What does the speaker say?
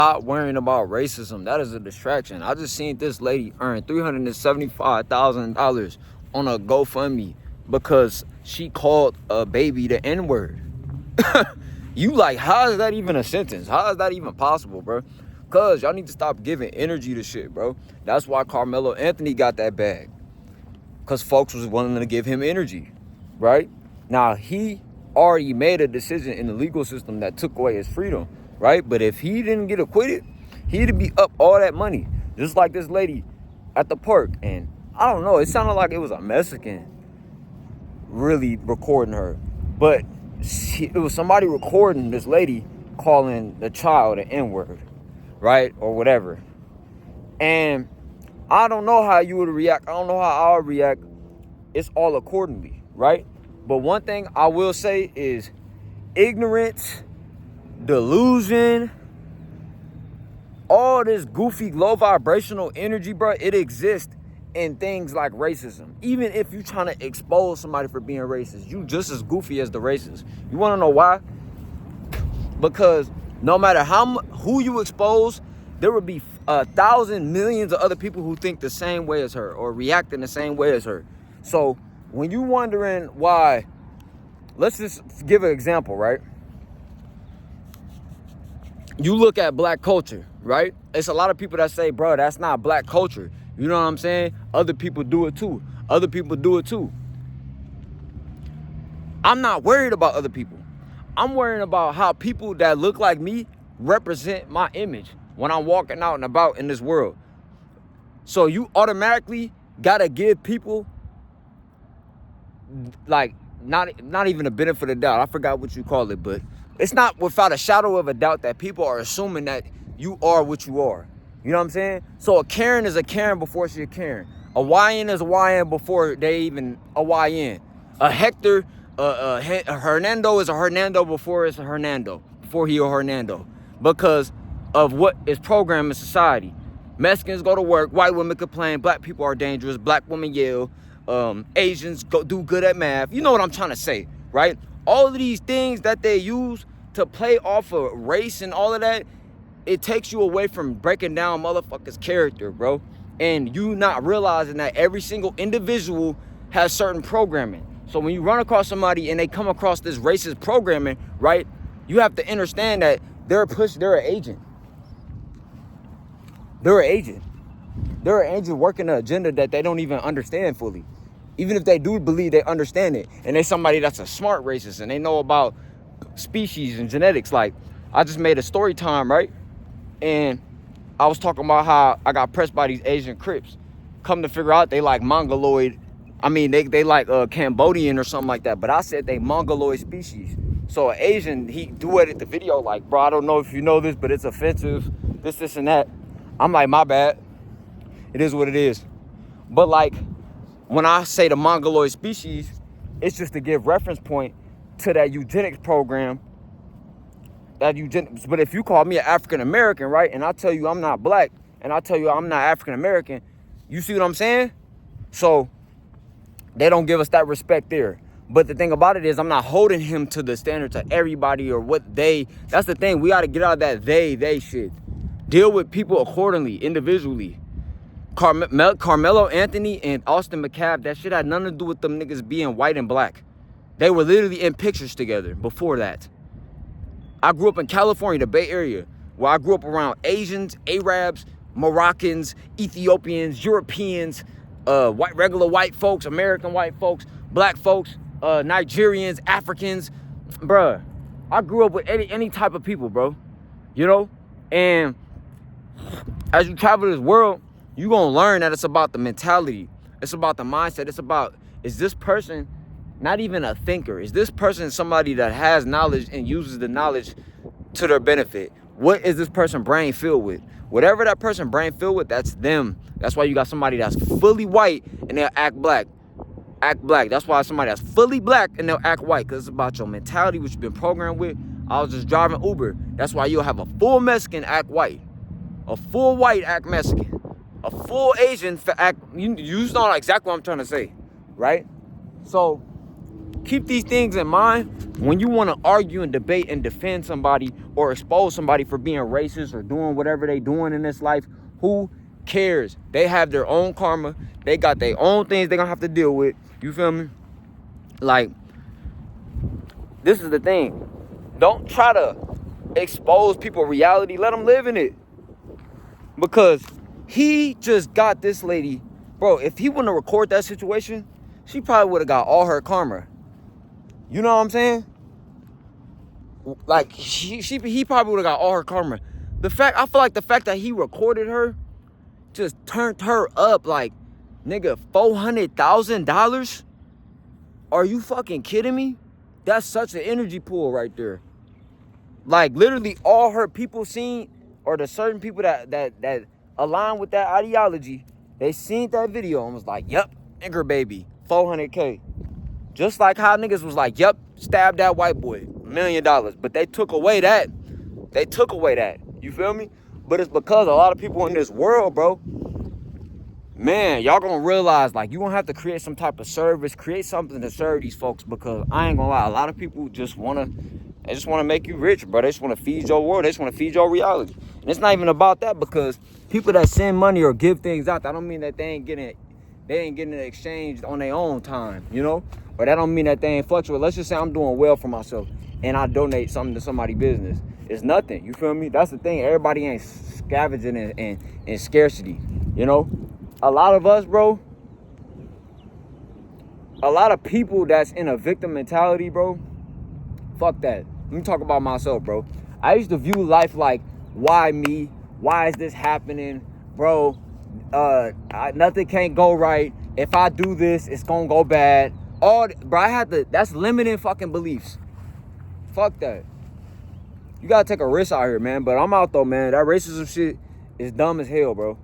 Not worrying about racism. That is a distraction. I just seen this lady earn $375,000 on a GoFundMe because she called a baby the N-word. You like, how is that even a sentence? How is that even possible, bro? Cause y'all need to stop giving energy to shit, bro. That's why Carmelo Anthony got that bag. Cause folks was wanting to give him energy, right? Now, he already made a decision in the legal system that took away his freedom, right? But if he didn't get acquitted, he'd be up all that money. Just like this lady at the park. And I don't know, it sounded like it was a Mexican really recording her. But it was somebody recording this lady calling the child an N-word, right? Or whatever. And I don't know how you would react. I don't know how I would react. It's all accordingly, right? But one thing I will say is ignorance, delusion, all this goofy, low vibrational energy, bro, it exists in things like racism. Even if you're trying to expose somebody for being racist, you just as goofy as the racist. You want to know why? Because no matter who you expose, there would be 1,000 millions of other people who think the same way as her or react in the same way as her. So when you wondering why, let's just give an example, right? You look at black culture, right? It's a lot of people that say, bro, that's not black culture. You know what I'm saying? Other people do it too. Other people do it too. I'm not worried about other people. I'm worrying about how people that look like me represent my image when I'm walking out and about in this world. So you automatically gotta give people like not even a benefit of doubt. I forgot what you call it, but it's not without a shadow of a doubt that people are assuming that you are what you are. You know what I'm saying? So a Karen is a Karen before she's a Karen. A YN is a YN before they even a YN. A Hector, a Hernando is a Hernando before it's a Hernando. Before he a Hernando. Because of what is programmed in society. Mexicans go to work, white women complain, black people are dangerous, black women yell, Asians do good at math. You know what I'm trying to say, right? All of these things that they use to play off of race and all of that, it takes you away from breaking down motherfuckers' character, bro. And you not realizing that every single individual has certain programming. So when you run across somebody and they come across this racist programming, right, you have to understand that they're an agent. They're an agent. They're an agent working an agenda that they don't even understand fully. Even if they do believe they understand it, and they're somebody that's a smart racist and they know about species and genetics. Like, I just made a story time, right? And I was talking about how I got pressed by these Asian Crips. Come to figure out they like Mongoloid. I mean, they like Cambodian or something like that. But I said they Mongoloid species. So an Asian, he duetted the video like, bro, I don't know if you know this, but it's offensive. This, and that. I'm like, my bad. It is what it is. But like, when I say the Mongoloid species, it's just to give reference point to that eugenics program. But if you call me an African American, right, and I tell you I'm not black, and I tell you I'm not African American, you see what I'm saying? So they don't give us that respect there. But the thing about it is, I'm not holding him to the standards of everybody or what they. That's the thing. We got to get out of that they shit. Deal with people accordingly, individually. Carmelo Anthony and Austin McCabe, that shit had nothing to do with them niggas being white and black. They were literally in pictures together before that. I grew up in California, the Bay Area, where I grew up around Asians, Arabs, Moroccans, Ethiopians, Europeans, regular white folks, American white folks, black folks, Nigerians, Africans. Bruh, I grew up with any type of people, bro. You know? And as you travel this world, you're going to learn that it's about the mentality. It's about the mindset. It's about, is this person not even a thinker? Is this person somebody that has knowledge and uses the knowledge to their benefit? What is this person brain filled with? Whatever that person brain filled with, that's them. That's why you got somebody that's fully white and they'll act black. Act black. That's why somebody that's fully black and they'll act white, because it's about your mentality, what you've been programmed with. I was just driving Uber. That's why you'll have a full Mexican act white. A full white act Mexican. A full Asian act. You know exactly what I'm trying to say, right? So keep these things in mind when you want to argue and debate and defend somebody or expose somebody for being racist or doing whatever they doing in this life. Who cares? They have their own karma. They got their own things they're gonna have to deal with. You feel me? Like, this is the thing. Don't try to expose people reality. Let them live in it. Because he just got this lady, bro. If he wouldn't have recorded that situation, she probably would have got all her karma. You know what I'm saying? Like, he probably would have got all her karma. I feel like the fact that he recorded her just turned her up like, nigga, $400,000? Are you fucking kidding me? That's such an energy pool right there. Like, literally all her people seen, or the certain people that align with that ideology, they seen that video and was like, yep, nigger baby, 400K. Just like how niggas was like, yep, stab that white boy, $1 million. But they took away that. They took away that. You feel me? But it's because a lot of people in this world, bro, man, y'all gonna realize, like, you gonna have to create some type of service, create something to serve these folks, because I ain't gonna lie, a lot of people just wanna make you rich, bro. They just wanna feed your world. They just wanna feed your reality. And it's not even about that, because people that send money or give things out, that don't mean that they ain't getting it exchanged on their own time, you know? Or that don't mean that they ain't fluctuate. Let's just say I'm doing well for myself and I donate something to somebody's business. It's nothing, you feel me? That's the thing. Everybody ain't scavenging in scarcity, you know? A lot of us, bro, a lot of people that's in a victim mentality, bro, fuck that. Let me talk about myself, bro. I used to view life like, why me? Why is this happening? Bro, nothing can't go right. If I do this, it's gonna go bad. Bro, that's limiting fucking beliefs. Fuck that. You gotta take a risk out here, man. But I'm out though, man. That racism shit is dumb as hell, bro.